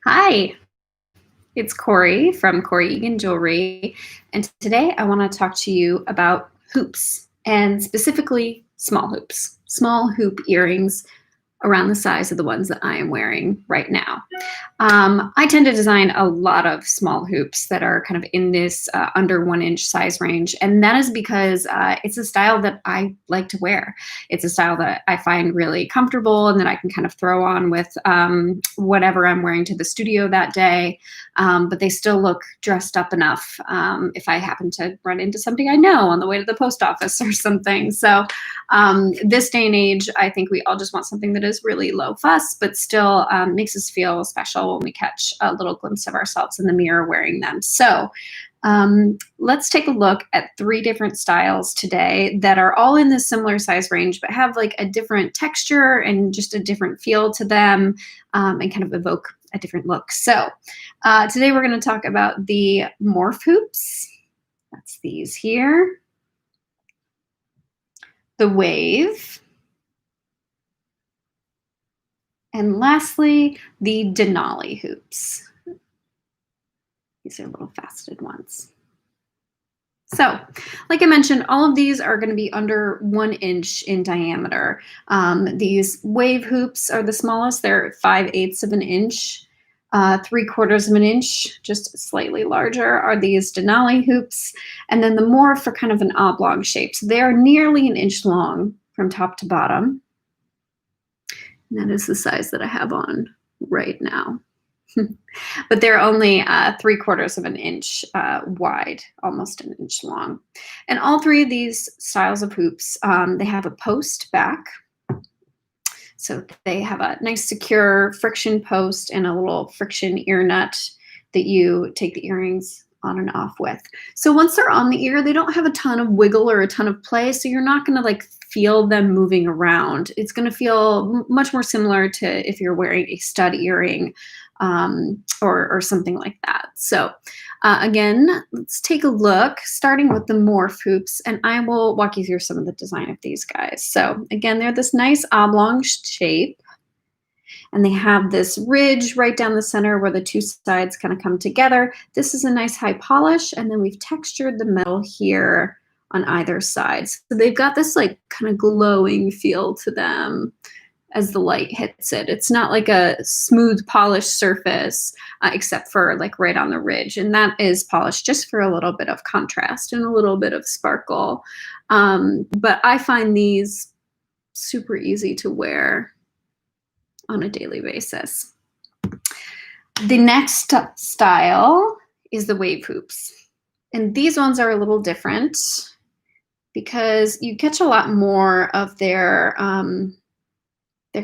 Hi, it's Corey from Corey Egan Jewelry, and today I want to talk to you about hoops, and specifically small hoop earrings around the size of the ones that I am wearing right now. I tend to design a lot of small hoops that are kind of in this under 1 inch size range. And that is because it's a style that I like to wear. It's a style that I find really comfortable and that I can kind of throw on with whatever I'm wearing to the studio that day. But they still look dressed up enough if I happen to run into somebody I know on the way to the post office or something. So this day and age, I think we all just want something that is really low fuss, but still makes us feel special when we catch a little glimpse of ourselves in the mirror wearing them. So let's take a look at 3 different styles today that are all in this similar size range, but have like a different texture and just a different feel to them and kind of evoke a different look. So today we're going to talk about the Morph hoops. That's these here. The Wave. And lastly, the Denali hoops. These are little faceted ones. So, like I mentioned, all of these are going to be under 1 inch in diameter. These Wave hoops are the smallest. They're 5/8 of an inch. 3/4 of an inch, just slightly larger, are these Denali hoops. And then the Morph are kind of an oblong shape. So they are nearly 1 inch long from top to bottom. And that is the size that I have on right now. But they're only 3/4 of an inch wide, almost 1 inch long. And all 3 of these styles of hoops, they have a post back. So they have a nice secure friction post and a little friction ear nut that you take the earrings on and off with. So once they're on the ear, they don't have a ton of wiggle or a ton of play. So you're not going to like feel them moving around. It's going to feel much more similar to if you're wearing a stud earring or something like that. So again, let's take a look, starting with the Morph hoops, and I will walk you through some of the design of these guys. So again, they're this nice oblong shape. And they have this ridge right down the center where the 2 sides kind of come together. This is a nice high polish, and then we've textured the metal here on either side. So they've got this like kind of glowing feel to them as the light hits it. It's not like a smooth polished surface, except for like right on the ridge. And that is polished just for a little bit of contrast and a little bit of sparkle. But I find these super easy to wear on a daily basis. The next style is the Wave hoops. And these ones are a little different because you catch a lot more of their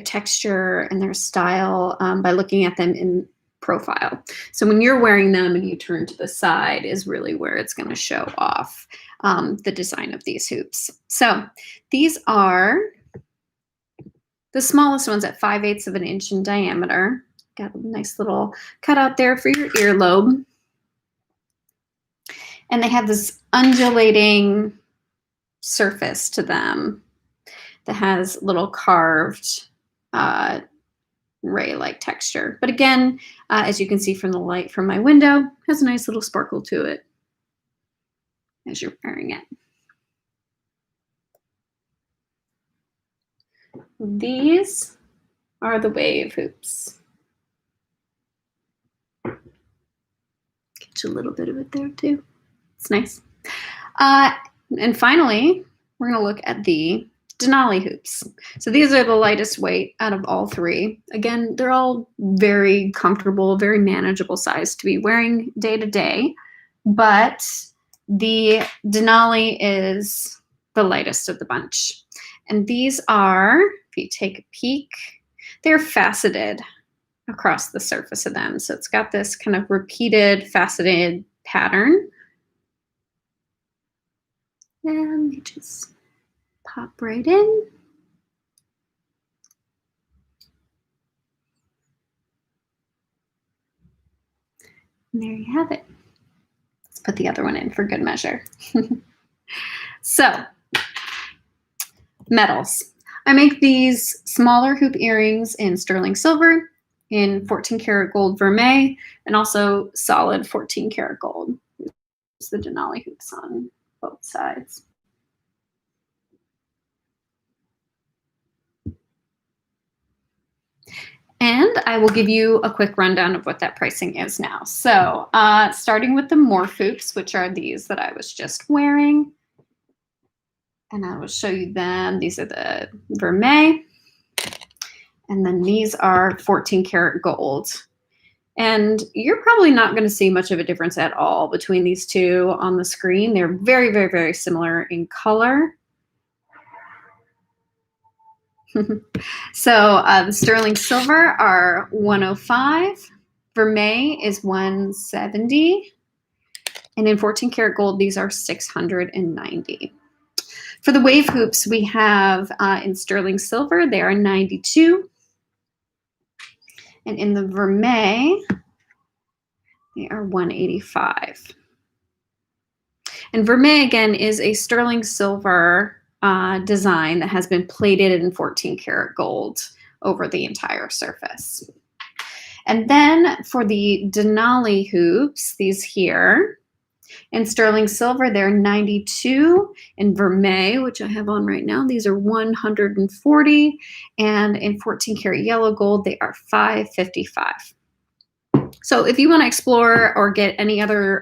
texture and their style by looking at them in profile. So when you're wearing them and you turn to the side is really where it's going to show off the design of these hoops. So these are the smallest ones at 5/8 of an inch in diameter. Got a nice little cutout there for your earlobe. And they have this undulating surface to them that has little carved ray-like texture. But again, as you can see from the light from my window, has a nice little sparkle to it as you're wearing it. These are the Wave hoops. Get you a little bit of it there too. It's nice. And finally, we're going to look at the Denali hoops. So these are the lightest weight out of all 3. Again, they're all very comfortable, very manageable size to be wearing day to day. But the Denali is the lightest of the bunch. And these are, if you take a peek, they're faceted across the surface of them. So it's got this kind of repeated faceted pattern. And they just pop right in. And there you have it. Let's put the other one in for good measure. So, metals. I make these smaller hoop earrings in sterling silver in 14 karat gold vermeil, and also solid 14 karat gold. It's the Denali hoops on both sides. And I will give you a quick rundown of what that pricing is now. So starting with the Morph hoops, which are these that I was just wearing. And I will show you them. These are the vermeil. And then these are 14 karat gold. And you're probably not going to see much of a difference at all between these two on the screen. They're very, very, very similar in color. So the sterling silver are 105. Vermeil is 170. And in 14 karat gold, these are 690. For the wave hoops, we have in sterling silver, they are 92. And in the vermeil, they are 185. And vermeil, again, is a sterling silver design that has been plated in 14 karat gold over the entire surface. And then for the Denali hoops, these here, in sterling silver, they're 92. In vermeil, which I have on right now, these are 140. And in 14 karat yellow gold, they are 555. So if you want to explore or get any other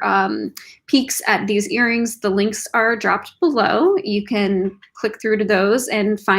peeks at these earrings, the links are dropped below. You can click through to those and find